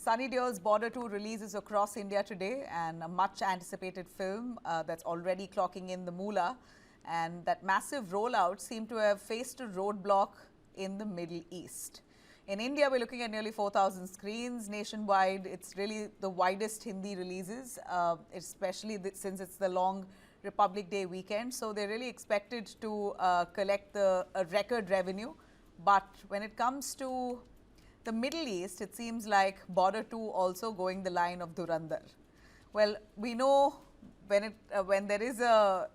Sunny Deol's Border 2 releases across India today, and a much anticipated film that's already clocking in the moolah. And that massive rollout seemed to have faced a roadblock in the Middle East. In India, we're looking at nearly 4,000 screens. Nationwide, it's really the widest Hindi releases, especially since it's the long Republic Day weekend. So they're really expected to collect a record revenue. But when it comes to the Middle East, it seems like Border 2 also going the line of Dhurandhar. Well, we know when there is a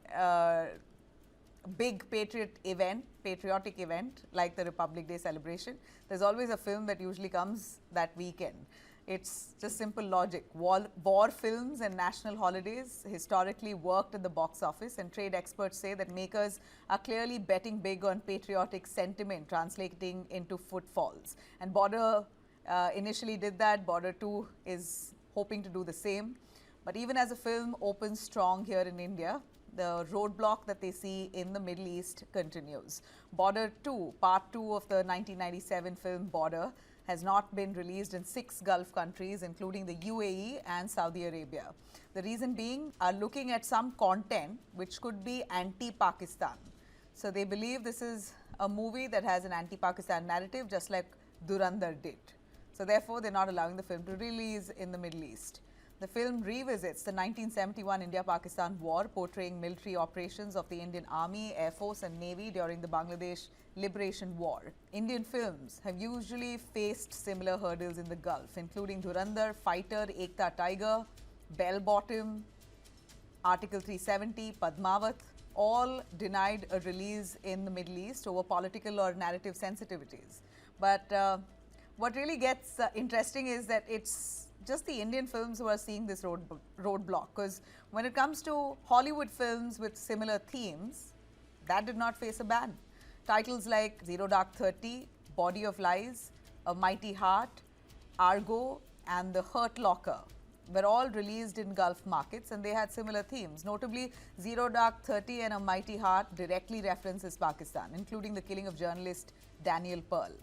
big patriotic event like the Republic Day celebration, there's always a film that usually comes that weekend. It's just simple logic. War films and national holidays historically worked at the box office, and trade experts say that makers are clearly betting big on patriotic sentiment translating into footfalls. And Border initially did that. Border 2 is hoping to do the same. But even as a film opens strong here in India, the roadblock that they see in the Middle East continues. Border 2, part 2 of the 1997 film Border, has not been released in 6 Gulf countries, including the UAE and Saudi Arabia. The reason being are looking at some content which could be anti-Pakistan. So they believe this is a movie that has an anti-Pakistan narrative, just like Dhurandhar did. So therefore, they're not allowing the film to release in the Middle East. The film revisits the 1971 India-Pakistan war, portraying military operations of the Indian Army, Air Force and Navy during the Bangladesh Liberation War. Indian films have usually faced similar hurdles in the Gulf, including Dhurandhar, Fighter, Ekta Tiger, Bell Bottom, Article 370, Padmavat, all denied a release in the Middle East over political or narrative sensitivities. But what really gets interesting is that it's just the Indian films who are seeing this roadblock, because when it comes to Hollywood films with similar themes, that did not face a ban. Titles like Zero Dark 30, Body of Lies, A Mighty Heart, Argo and The Hurt Locker were all released in Gulf markets, and they had similar themes. Notably, Zero Dark 30 and A Mighty Heart directly references Pakistan, including the killing of journalist Daniel Pearl.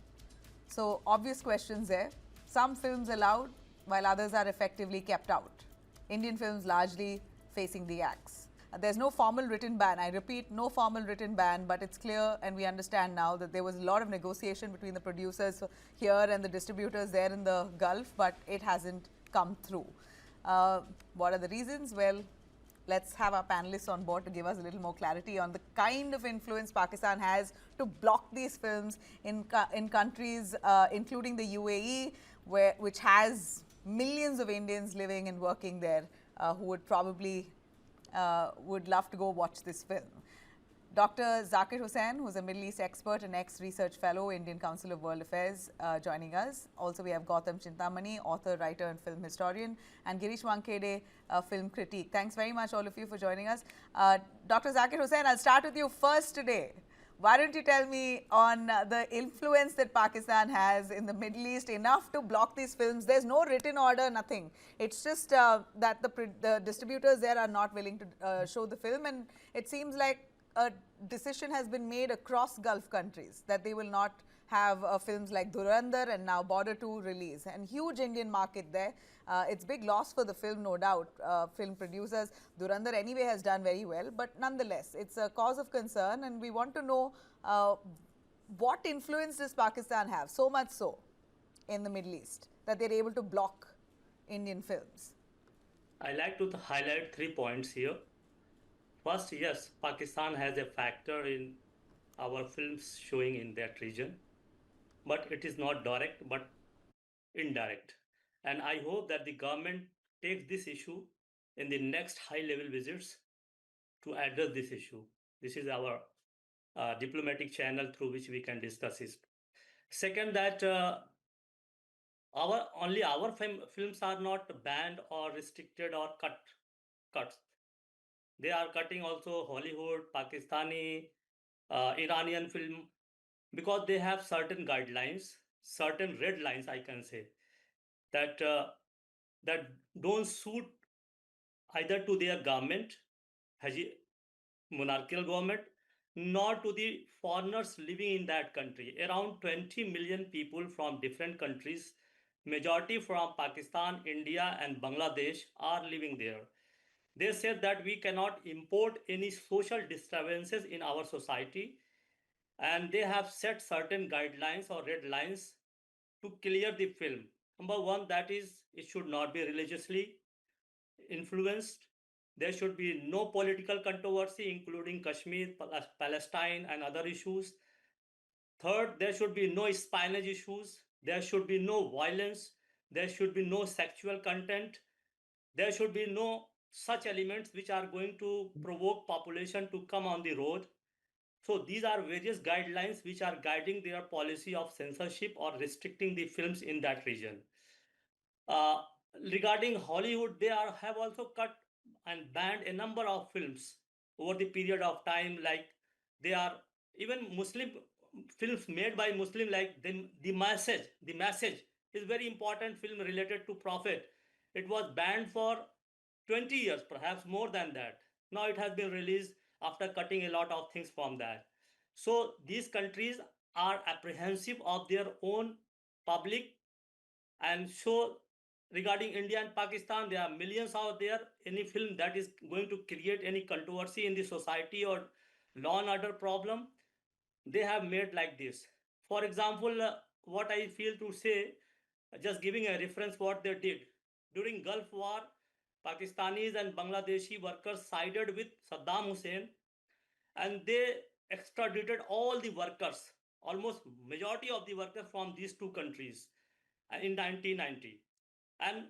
So obvious questions there. Some films allowed, while others are effectively kept out. Indian films largely facing the axe. There's no formal written ban. I repeat, no formal written ban, but it's clear and we understand now that there was a lot of negotiation between the producers here and the distributors there in the Gulf, but it hasn't come through. What are the reasons? Well, let's have our panelists on board to give us a little more clarity on the kind of influence Pakistan has to block these films in countries, including the UAE, which has millions of Indians living and working there who would probably would love to go watch this film. Dr. Zakir Hussain, who's a Middle East expert and ex-research fellow, Indian Council of World Affairs, joining us. Also, we have Gautam Chintamani, author, writer and film historian, and Girish Wankede, film critique. Thanks very much, all of you, for joining us. Dr. Zakir Hussain, I'll start with you first today. Why don't you tell me on the influence that Pakistan has in the Middle East enough to block these films? There's no written order, nothing. It's just that the distributors there are not willing to show the film, and it seems like a decision has been made across Gulf countries that they will not have films like Dhurandhar and now Border 2 release. And huge Indian market there. It's big loss for the film, no doubt. Film producers, Dhurandhar anyway has done very well, but nonetheless, it's a cause of concern, and we want to know what influence does Pakistan have, so much so, in the Middle East, that they're able to block Indian films. I like to highlight 3 points here. First, yes, Pakistan has a factor in our films showing in that region, but it is not direct but indirect. And I hope that the government takes this issue in the next high-level visits to address this issue. This is our diplomatic channel through which we can discuss it. Second, that our films are not banned or restricted or cuts. They are cutting also Hollywood, Pakistani, Iranian film, because they have certain guidelines, certain red lines, I can say, that that don't suit either to their government, monarchical government, nor to the foreigners living in that country. Around 20 million people from different countries majority from Pakistan, India, and Bangladesh are living there. They said that we cannot import any social disturbances in our society, and they have set certain guidelines or red lines to clear the film. Number one, that is, it should not be religiously influenced. There should be no political controversy, including Kashmir, Palestine, and other issues. Third, there should be no espionage issues. There should be no violence. There should be no sexual content. There should be no such elements which are going to provoke population to come on the road. So these are various guidelines which are guiding their policy of censorship or restricting the films in that region. Uh, Regarding Hollywood, they have also cut and banned a number of films over the period of time. Like they are even Muslim films made by Muslim, like the message is very important film related to Prophet. It was banned for 20 years, perhaps more than that. Now it has been released after cutting a lot of things from that. So these countries are apprehensive of their own public, and so regarding India and Pakistan, there are millions out there. Any film that is going to create any controversy in the society or law and order problem, they have made like this. For example, what I feel to say, just giving a reference what they did during Gulf War, Pakistanis and Bangladeshi workers sided with Saddam Hussein, and they extradited all the workers, almost majority of the workers from these two countries in 1990. And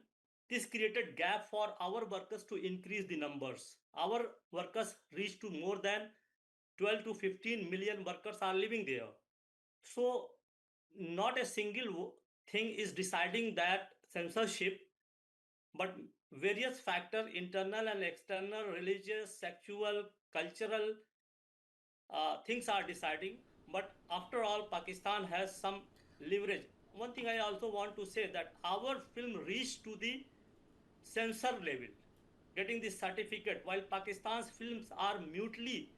this created gap for our workers to increase the numbers. Our workers reached to more than 12 to 15 million workers are living there. So not a single thing is deciding that censorship, but various factors, internal and external, religious, sexual, cultural, things are deciding. But after all, Pakistan has some leverage. One thing I also want to say, that our film reached to the censor level, getting the certificate, while Pakistan's films are mutely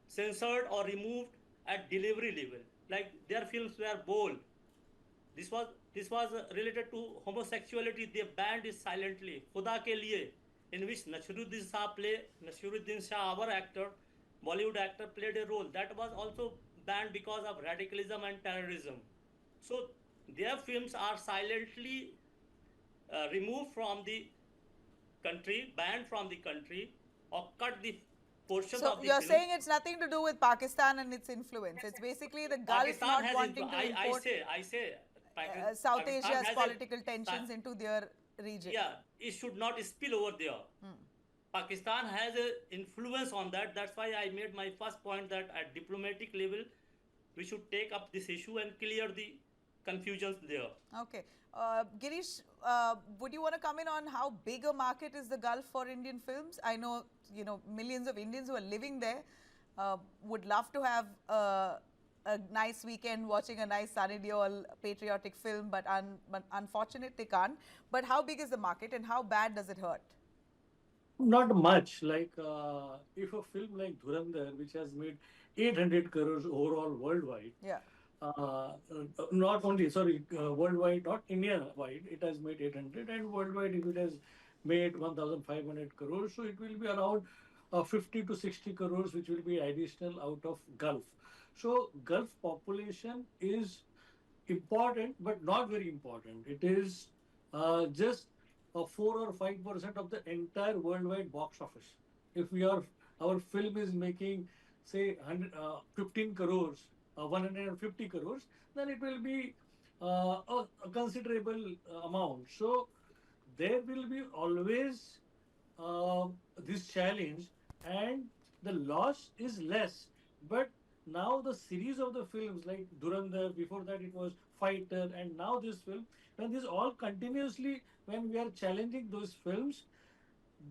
censored or removed at delivery level. Like their films were bold. This was related to homosexuality. They banned it silently. Khuda ke liye, in which Nasruddin Shah, our actor, Bollywood actor, played a role. That was also banned because of radicalism and terrorism. So their films are silently removed from the country, banned from the country, or cut the portions So of the you're film. saying it's nothing to do with Pakistan and its influence. It's basically the Gulf Pakistan not has wanting to import I say South Pakistan Asia's has political a, tensions into their region. yeah, it should not spill over there. Pakistan has an influence on that. That's why I made my first point that at diplomatic level, we should take up this issue and clear the confusions there. Okay. Girish, would you want to come in on how big a market is the Gulf for Indian films? I know, millions of Indians who are living there would love to have a nice weekend watching a nice Sunny Deol patriotic film, but unfortunate they can't. But how big is the market and how bad does it hurt? Not much. Like if a film like Dhurandhar, which has made 800 crores overall worldwide, Yeah. not only sorry worldwide, not India wide, it has made 800, and worldwide if it has made 1,500 crores, so it will be around 50 to 60 crores, which will be additional out of Gulf. So Gulf population is important, but not very important. It is just 4 or 5% of the entire worldwide box office. If our film is making say 15 crores, 150 crores, then it will be a considerable amount. So there will be always uh, this challenge, and the loss is less. But now the series of the films like Durandar, before that it was Fighter, and now this film, when this all continuously, when we are challenging those films,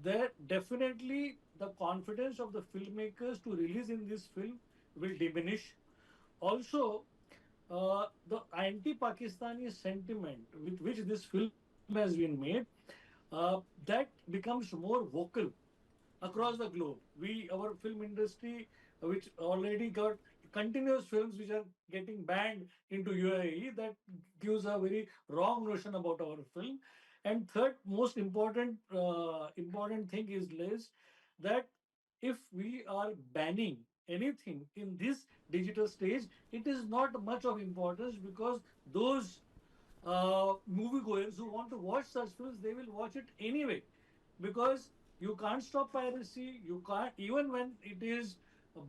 that definitely the confidence of the filmmakers to release in this film will diminish. Also, the anti-Pakistani sentiment with which this film has been made, that becomes more vocal across the globe. Our film industry, which already got continuous films which are getting banned into UAE. That gives a very wrong notion about our film. And third most important thing is Liz, that if we are banning anything in this digital stage, it is not much of importance, because those moviegoers who want to watch such films, they will watch it anyway, because you can't stop piracy. You can't, even when it is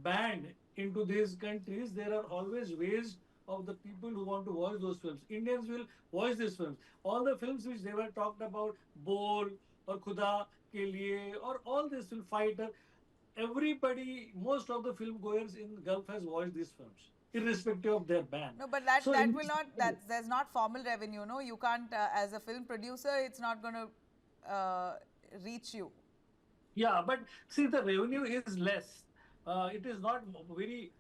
banned into these countries, there are always ways of the people who want to watch those films. Indians will watch these films. All the films which they were talked about, Bol or Khuda Ke Liye, or all this film, Fighter, everybody, most of the film goers in Gulf has watched these films, irrespective of their ban. No, but that So that in will this not. There's not formal revenue. No, you can't. As a film producer, it's not going to reach you. Yeah, but see, the revenue is less. It is not very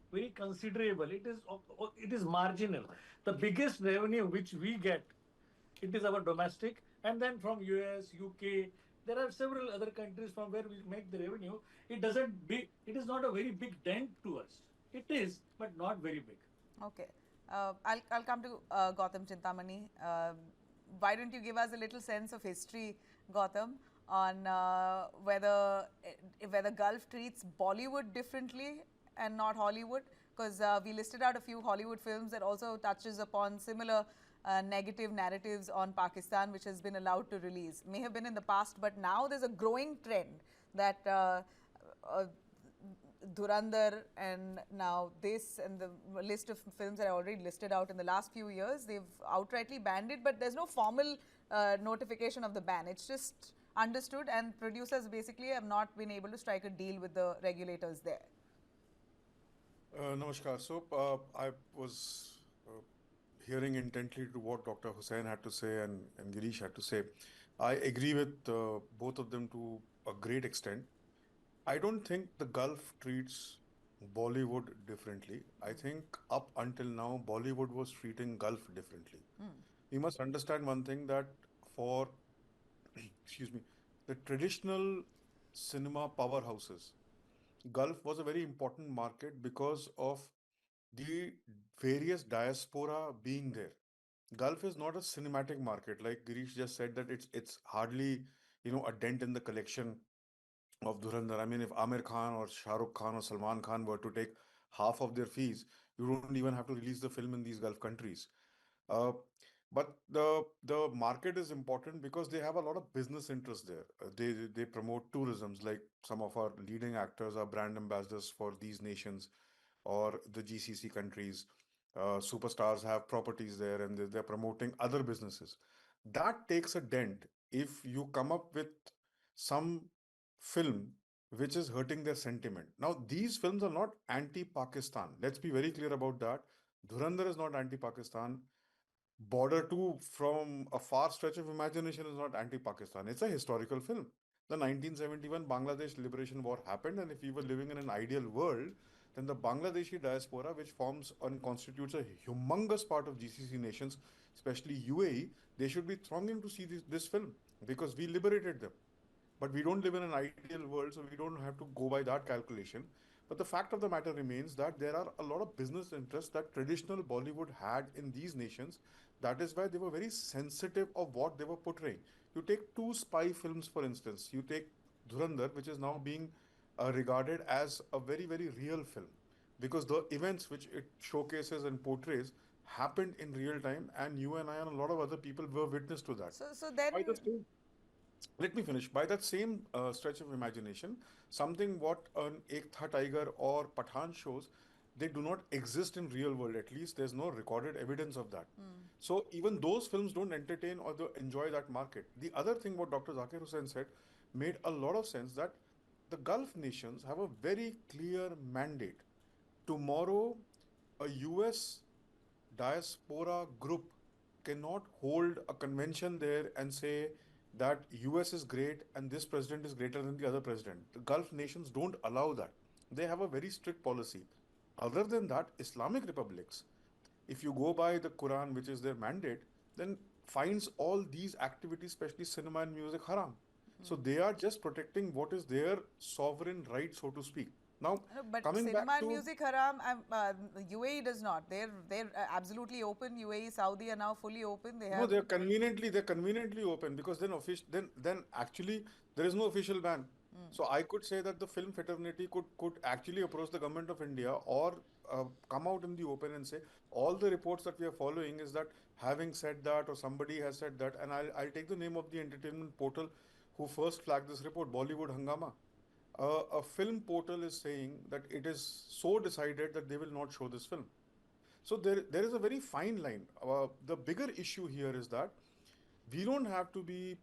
considerable. It is marginal. The biggest revenue which we get, it is our domestic, and then from US, UK. There are several other countries from where we make the revenue. It doesn't big. It is not a very big dent to us. It is, but not very big. Okay. I'll come to Gautam Chintamani. Why don't you give us a little sense of history, Gautam, on whether Gulf treats Bollywood differently and not Hollywood? Because we listed out a few Hollywood films that also touches upon similar negative narratives on Pakistan, which has been allowed to release. May have been in the past, but now there's a growing trend that Dhurandhar and now this and the list of films that I already listed out in the last few years, they've outrightly banned it, but there's no formal notification of the ban. It's just understood, and producers basically have not been able to strike a deal with the regulators there. Namaskar. So I was hearing intently to what Dr. Hussain had to say and Girish had to say. I agree with both of them to a great extent. I don't think the Gulf treats Bollywood differently. I think up until now, Bollywood was treating Gulf differently. We must understand one thing, that for, excuse me, the traditional cinema powerhouses, Gulf was a very important market because of the various diaspora being there. Gulf is not a cinematic market, like Girish just said that it's hardly a dent in the collection of Dhurandhar. I mean, if Amir Khan or Shah Rukh Khan or Salman Khan were to take half of their fees, you don't even have to release the film in these Gulf countries. Uh, but the market is important because they have a lot of business interests there. They promote tourisms, like some of our leading actors are brand ambassadors for these nations or the GCC countries. Superstars have properties there and they're promoting other businesses. That takes a dent if you come up with some film which is hurting their sentiment. Now, these films are not anti-Pakistan. Let's be very clear about that. Dhurandhar is not anti-Pakistan. Border 2 from a far stretch of imagination is not anti-Pakistan. It's a historical film. The 1971 Bangladesh Liberation War happened, and if we were living in an ideal world, then the Bangladeshi diaspora, which forms and constitutes a humongous part of GCC nations, especially UAE, they should be thronging to see this film because we liberated them. But we don't live in an ideal world, so we don't have to go by that calculation. But the fact of the matter remains that there are a lot of business interests that traditional Bollywood had in these nations. That is why they were very sensitive of what they were portraying. You take two spy films, for instance. You take Dhurandhar, which is now being regarded as a very, very real film because the events which it showcases and portrays happened in real time, and you and I and a lot of other people were witness to that. So then, By the same Let me finish. By that same stretch of imagination, something what an Ek Tha Tiger or Pathan shows, they do not exist in real world. At least there's no recorded evidence of that. So even those films don't entertain or enjoy that market. The other thing what Dr. Zakir Hussain said made a lot of sense, that the Gulf nations have a very clear mandate. Tomorrow, a US diaspora group cannot hold a convention there and say that US is great and this president is greater than the other president. The Gulf nations don't allow that. They have a very strict policy. Other than that, Islamic republics, if you go by the Quran, which is their mandate, then finds all these activities, especially cinema and music, haram. So they are just protecting what is their sovereign right, so to speak. Now, But coming cinema back and to music haram, UAE does not. They're absolutely open. UAE, Saudi are now fully open. They no, have they're conveniently open because then actually there is no official ban. So I could say that the film fraternity could actually approach the government of India or come out in the open and say all the reports that we are following is that having said that or somebody has said that, and I'll take the name of the entertainment portal who first flagged this report, Bollywood Hangama. A film portal is saying that it is so decided that they will not show this film. So there is a very fine line. The bigger issue here is that we don't have to be,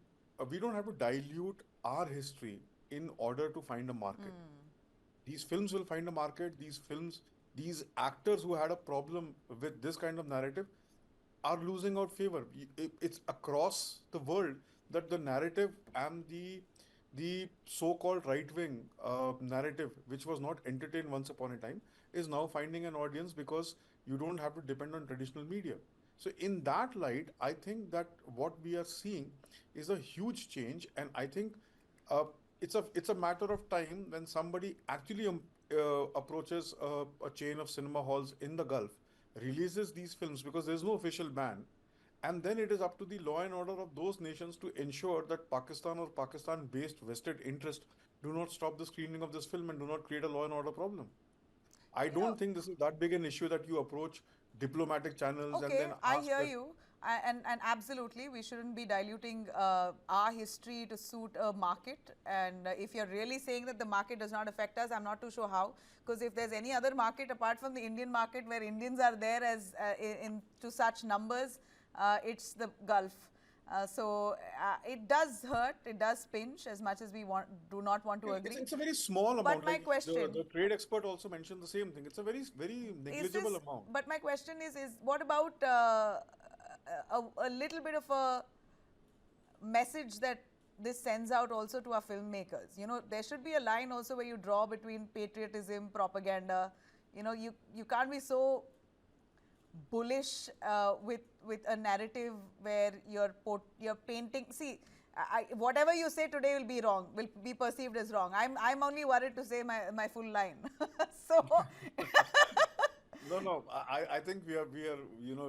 we don't have to dilute our history in order to find a market. These films will find a market. These actors who had a problem with this kind of narrative are losing out favor. It's across the world that the narrative and the so-called right-wing narrative, which was not entertained once upon a time, is now finding an audience because you don't have to depend on traditional media. So in that light, I think that what we are seeing is a huge change, and I think uh, it's a matter of time when somebody actually approaches a chain of cinema halls in the Gulf, releases these films because there is no official ban, and then it is up to the law and order of those nations to ensure that Pakistan or Pakistan-based vested interest do not stop the screening of this film and do not create a law and order problem. I you know. don't think this is that big an issue that you approach diplomatic channels and Okay, then I ask hear that. you. And absolutely, we shouldn't be diluting our history to suit a market. And if you're really saying that the market does not affect us, I'm not too sure how. Because if there's any other market apart from the Indian market where Indians are there as in to such numbers, it's the Gulf. So it does hurt, it does pinch as much as we do not want to agree. It's a very small But amount. my Like the question trade expert also mentioned the same thing. It's a very is negligible this, amount. but my question is what about a little bit of a message that this sends out also to our filmmakers? You know, there should be a line also where you draw between patriotism, propaganda. You know, you can't be so bullish with a narrative where you're painting. See, whatever you say today will be wrong, will be perceived as wrong. I'm only worried to say my full line. So No, no. I think we are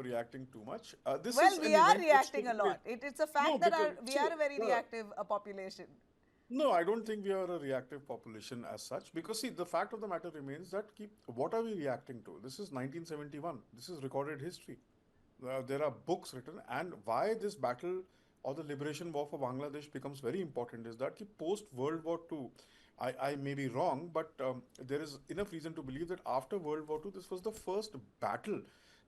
reacting too much. This is well, we an are event which reacting took a place. lot. It's a No, fact that because we see, are a very reactive population. no, I don't think we are a reactive population as such. Because see, the fact of the matter remains that what are we reacting to? This is 1971. This is recorded history. There are books written, and why this battle or the liberation war for Bangladesh becomes very important is that post World War II, I may be wrong, but there is enough reason to believe that after World War II, this was the first battle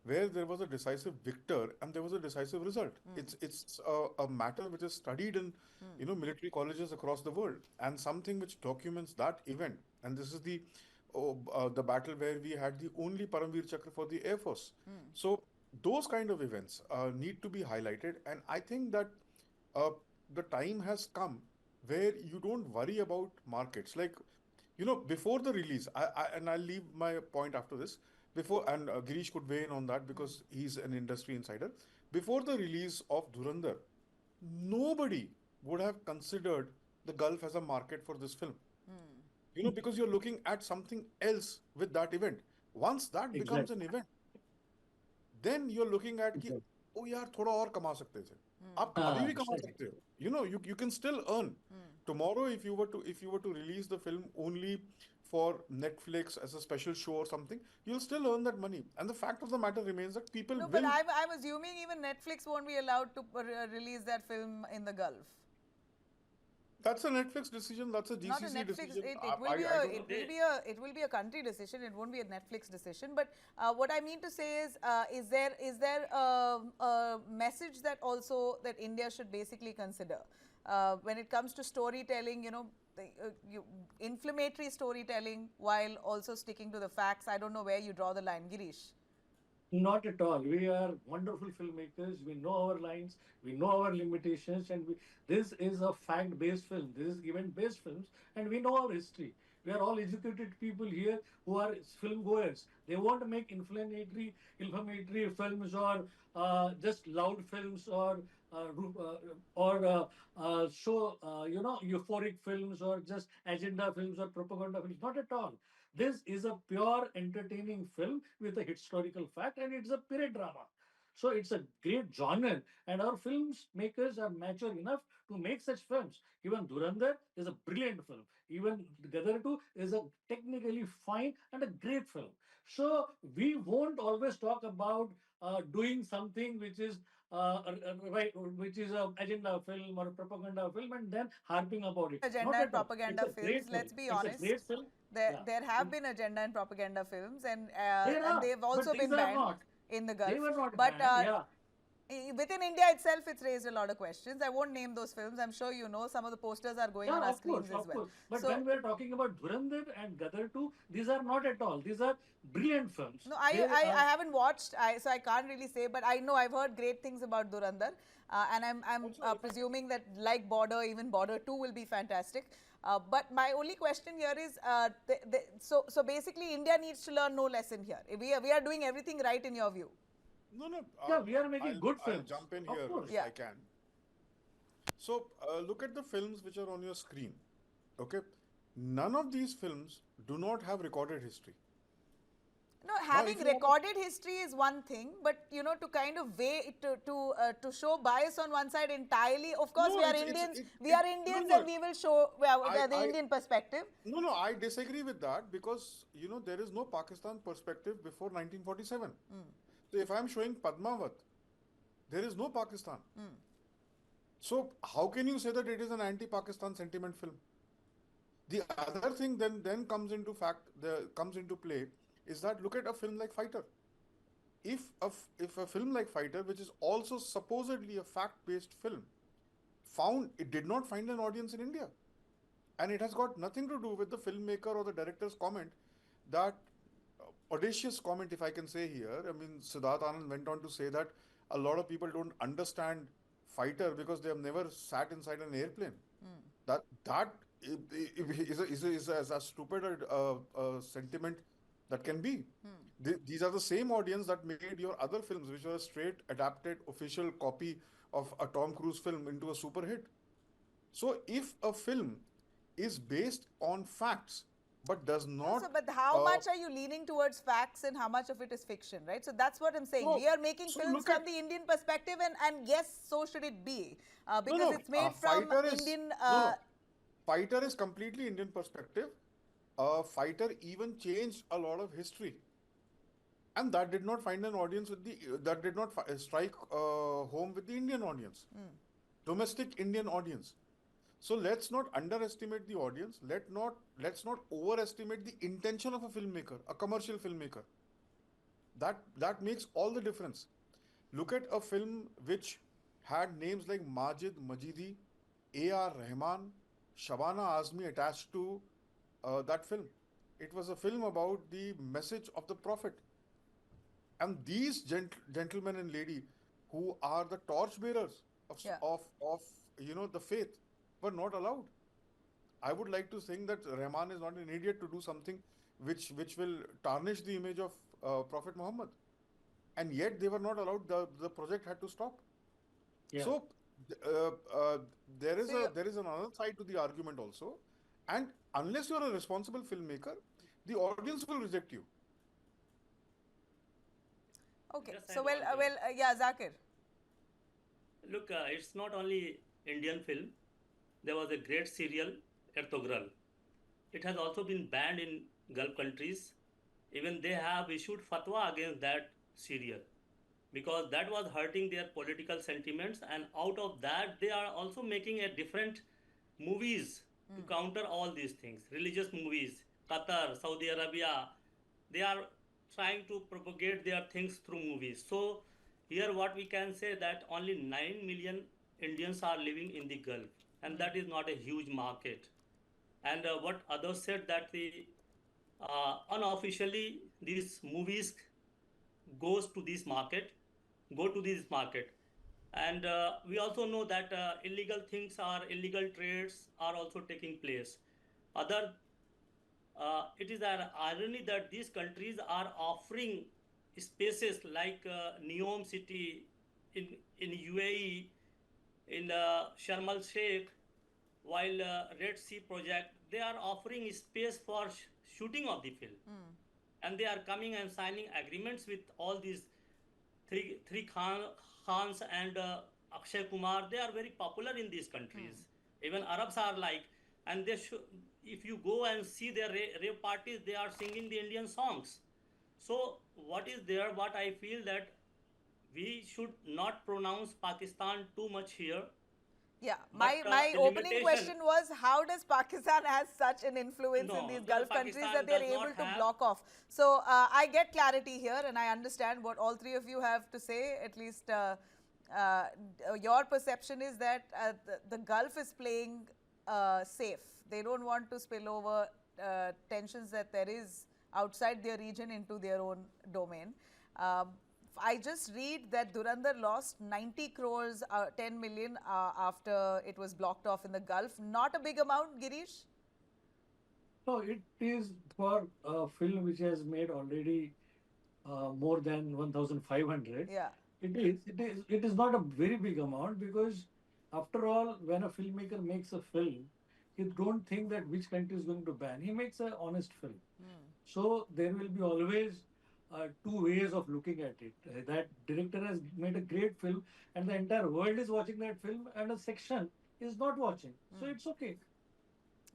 where there was a decisive victor and there was a decisive result. It's a matter which is studied in military colleges across the world, and something which documents that event. And this is the battle where we had the only Paramveer Chakra for the Air Force. So those kind of events need to be highlighted, and I think that uh, the time has come where you don't worry about markets. Like, before the release, and I'll leave my point after this. Before, and Girish could weigh in on that because he's an industry insider. Before the release of Dhurandhar, nobody would have considered the Gulf as a market for this film. Because you're looking at something else with that event. Once that becomes Exactly. an event, then you're looking at कि Exactly. ओ यार थोड़ा और कमा सकते थे आप अभी भी कमा Exactly. सकते हो you can still earn tomorrow if you were to release the film only for Netflix as a special show or something, you'll still earn that money, and the fact of the matter remains that people No, but will. I'm assuming even Netflix won't be allowed to release that film in the Gulf. That's a Netflix decision, that's a Not a GCC Netflix. decision. It will be I a don't know. it will be a country decision. It won't be a Netflix decision. But what I mean to say is there a message that also that India should basically consider when it comes to storytelling? You know, inflammatory storytelling while also sticking to the facts. I don't know where you draw the line, Girish. Not at all. We are wonderful filmmakers. We know our lines. We know our limitations, and this is a fact-based film. This is event-based films, and we know our history. We are all educated people here who are film goers. They want to make inflammatory films or just loud films or show euphoric films or just agenda films or propaganda films. Not at all. This is a pure entertaining film with a historical fact, and it's a period drama. So it's a great genre, and our films makers are mature enough to make such films. Even Durandar is a brilliant film. Even Gadar 2 is a technically fine and a great film. So we won't always talk about doing something which is right, which is a agenda film or a propaganda film, and then harping about it. Agenda Not and at all. It's propaganda a great films. Let's film. be It's a great honest. film. There, Yeah. there have been agenda and propaganda films, and There are, they've but also these been are banned not. in the They Gulf. were not But banned. Yeah. within India itself, it's raised a lot of questions. I won't name those films. I'm sure you know some of the posters are going Yeah, on our of course, screens as of well. course. But So when we're talking about Dhurandhar and Gadar 2, these are not at all. These are brilliant films. no, They I are, haven't watched, so I can't really say, but I know I've heard great things about Durandar, and I'm Also, if I presuming that like Border, even Border 2 will be fantastic. But my only question here is, so basically India needs to learn no lesson here. We are doing everything right in your view. no, no, yeah, we are making good I'll films. jump in Of here course. if Yeah. I can. So, look at the films which are on your screen. Okay, none of these films do not have recorded history. No, Now, having if you want to, recorded history is one thing, but to kind of weigh to show bias on one side entirely. Of course, no, we are it's Indians. it, We it are no, Indians, no, and we will show well, I the I Indian perspective. no, no, I disagree with that because there is no Pakistan perspective before 1947. So if I'm showing Padmavat, there is no Pakistan. So how can you say that it is an anti-Pakistan sentiment film? The other thing then comes into play is that look at a film like Fighter. If a film like Fighter, which is also supposedly a fact-based film, it did not find an audience in India, and it has got nothing to do with the filmmaker or the director's comment that audacious comment, if I can say here. I mean, Siddharth Anand went on to say that a lot of people don't understand Fighter because they have never sat inside an airplane. That is as stupid a sentiment that can be. These are the same audience that made your other films, which were a straight adapted official copy of a Tom Cruise film, into a super hit. So if a film is based on facts but does So, not but how uh, much are you leaning towards facts and how much of it is fiction, right? So that's what I'm saying. so We are making so films look from at the Indian perspective, and yes, so should it be, no because no it's made from fighter is Indian. no no fighter is completely Indian perspective. Fighter even changed a lot of history, and that did not find an audience with the that did not strike home with the Indian audience, domestic Indian audience. So let's not underestimate the audience. Let's not overestimate the intention of a filmmaker, a commercial filmmaker. That makes all the difference. Look at a film which had names like Majid Majidi, A.R. Rahman, Shabana Azmi attached to that film. It was a film about the message of the Prophet. And these gentlemen and lady who are the torchbearers Yeah. of the faith were not allowed. I would like to think that Rahman is not an idiot to do something which will tarnish the image of Prophet Muhammad, and yet they were not allowed. The project had to stop. Yeah. So uh, uh, there is So you there is another side to the argument also, and unless you are a responsible filmmaker, the audience will reject you. okay? Just So add on here. yeah, Zakir. Look, it's not only Indian film. There was a great serial, Ertogral. It has also been banned in Gulf countries. Even they have issued fatwa against that serial because that was hurting their political sentiments. And out of that, they are also making a different movies to counter all these things. Religious movies, Qatar, Saudi Arabia, they are trying to propagate their things through movies. So here what we can say that only 9 million Indians are living in the Gulf, and that is not a huge market. And what others said that the unofficially these movies goes to this market, go to this market. And we also know that illegal things are illegal trades are also taking place. Other it is an irony that these countries are offering spaces like Neom City in UAE, in Sharm el Sheikh, while Red Sea project, they are offering space for shooting of the film. And they are coming and signing agreements with all these three Khans and Akshay Kumar. They are very popular in these countries. Even Arabs are like, and they should, if you go and see their rave parties, they are singing the Indian songs. So what is there? What I feel that we should not pronounce Pakistan too much here. Yeah, But my the opening limitation, question was, how does Pakistan has such an influence in no, these the Gulf countries that Pakistan they're does able not to have. block off? So I get clarity here, and I understand what all three of you have to say. At least your perception is that the Gulf is playing safe. They don't want to spill over tensions that there is outside their region into their own domain. I just read that Durandar lost 90 crores, 10 million after it was blocked off in the Gulf. Not a big amount, Girish? No, it is for a film which has made already more than 1,500. Yeah. It is not a very big amount because, after all, when a filmmaker makes a film, he don't think that which country is going to ban. He makes an honest film. So there will be always two ways of looking at it. That director has made a great film, and the entire world is watching that film, and a section is not watching. So it's okay.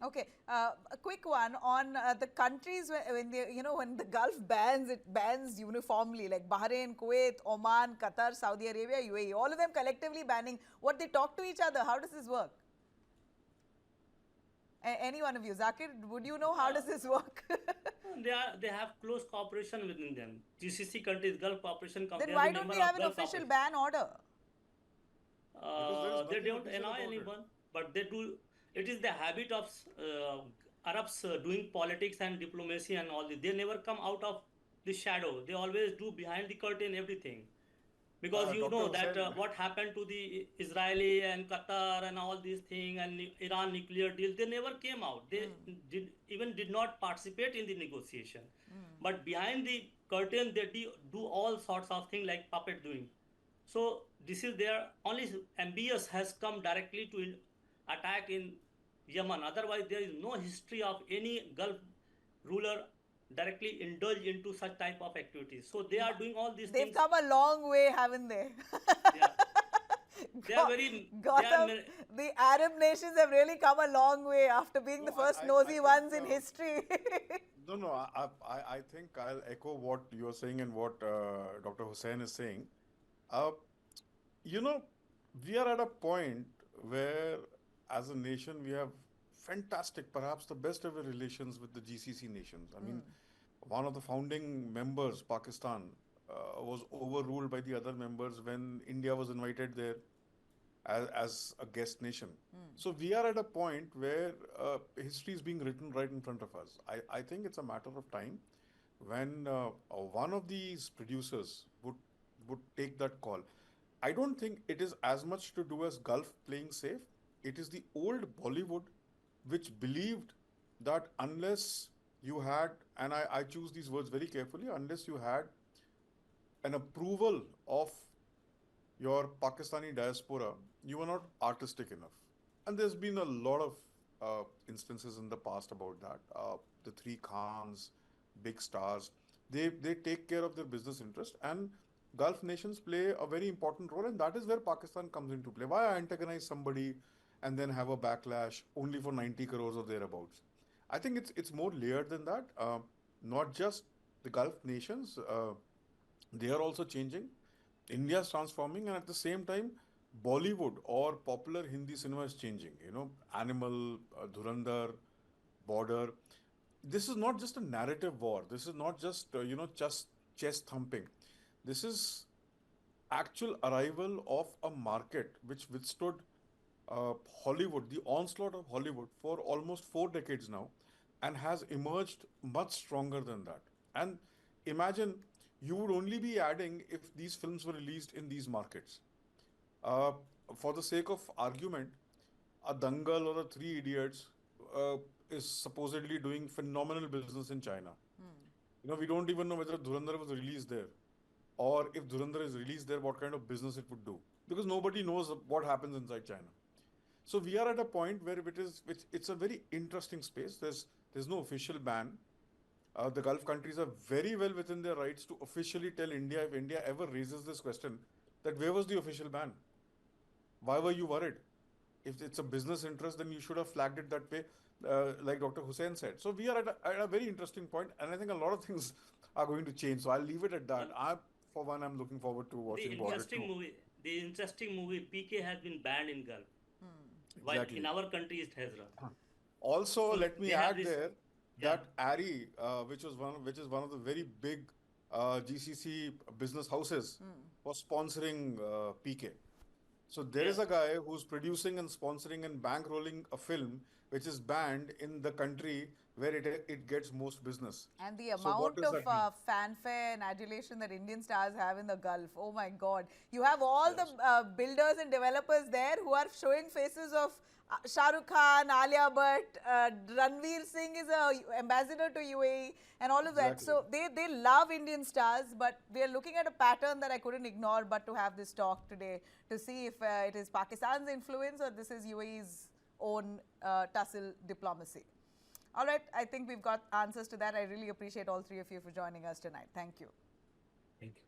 Okay, a quick one on the countries when they, when the Gulf bans, it bans uniformly, like Bahrain, Kuwait, Oman, Qatar, Saudi Arabia, UAE, all of them collectively banning. What, they talk to each other? How does this work? Any one of you, Zakir, would you know how does this work? They have close cooperation within them. GCC countries, Gulf Cooperation Council. Then why don't we have an official ban order? They don't annoy anyone, but they do. It is the habit of Arabs doing politics and diplomacy and all this. They never come out of the shadow. They always do behind the curtain everything. Because you Dr. know that Hussain, what happened to the Israeli and Qatar and all these things and Iran nuclear deal, they never came out. They did not participate in the negotiation. But behind the curtain, they do all sorts of things like puppet doing. So this is their only MBS has come directly to attack in Yemen. Otherwise, there is no history of any Gulf ruler directly indulge into such type of activities. So they are doing all these They've things. come a long way, haven't they? Yeah. They are very. Gautam, the Arab nations have really come a long way after being the first nosy ones in history. No, I think I'll echo what you're saying and what Dr. Hussain is saying. We are at a point where, as a nation, we have fantastic, perhaps the best ever relations with the GCC nations. I mean, one of the founding members, Pakistan, was overruled by the other members when India was invited there as a guest nation. So we are at a point where history is being written right in front of us. I think it's a matter of time when one of these producers would take that call. I don't think it is as much to do as Gulf playing safe. It is the old Bollywood which believed that unless you had, and I choose these words very carefully, unless you had an approval of your Pakistani diaspora, you were not artistic enough. And there's been a lot of instances in the past about that. The three Khans, big stars, they take care of their business interest, and Gulf nations play a very important role, and that is where Pakistan comes into play. Why antagonize somebody and then have a backlash only for 90 crores or thereabouts? I think it's more layered than that. Not just the Gulf nations, they are also changing. India is transforming, and at the same time, Bollywood or popular Hindi cinema is changing. Animal, Dhurandhar, Border. This is not just a narrative war. This is not just just chest thumping. This is actual arrival of a market which withstood Hollywood, the onslaught of Hollywood for almost 4 decades now, and has emerged much stronger than that. And imagine, you would only be adding if these films were released in these markets. Uh, for the sake of argument, a Dangal or a Three Idiots is supposedly doing phenomenal business in China. We don't even know whether Dhurandhar was released there, or if Dhurandhar is released there, what kind of business it would do, because nobody knows what happens inside China. So we are at a point where it's a very interesting space. There's no official ban. The Gulf countries are very well within their rights to officially tell India, if India ever raises this question, that where was the official ban? Why were you worried? If it's a business interest, then you should have flagged it that way, like Dr. Hussain said. So we are at a very interesting point, and I think a lot of things are going to change. So I'll leave it at that. For one, I'm looking forward to watching Bollywood too. The interesting movie PK has been banned in Gulf, while Exactly. in our country it has run. Also, So let me they have add this- there Yeah. that ARI, which is one of the very big GCC business houses, was sponsoring PK. So there is Yeah. a guy who's producing and sponsoring and bankrolling a film which is banned in the country where it gets most business. And the So what amount does of that mean? fanfare and adulation that Indian stars have in the Gulf, oh my God. You have all Yes. the builders and developers there who are showing faces of Shah Rukh Khan, Alia Bhatt, Ranveer Singh is a ambassador to UAE and all of that. Exactly. So they love Indian stars, but we are looking at a pattern that I couldn't ignore but to have this talk today to see if it is Pakistan's influence or this is UAE's own tussle diplomacy. All right, I think we've got answers to that. I really appreciate all three of you for joining us tonight. Thank you. Thank you.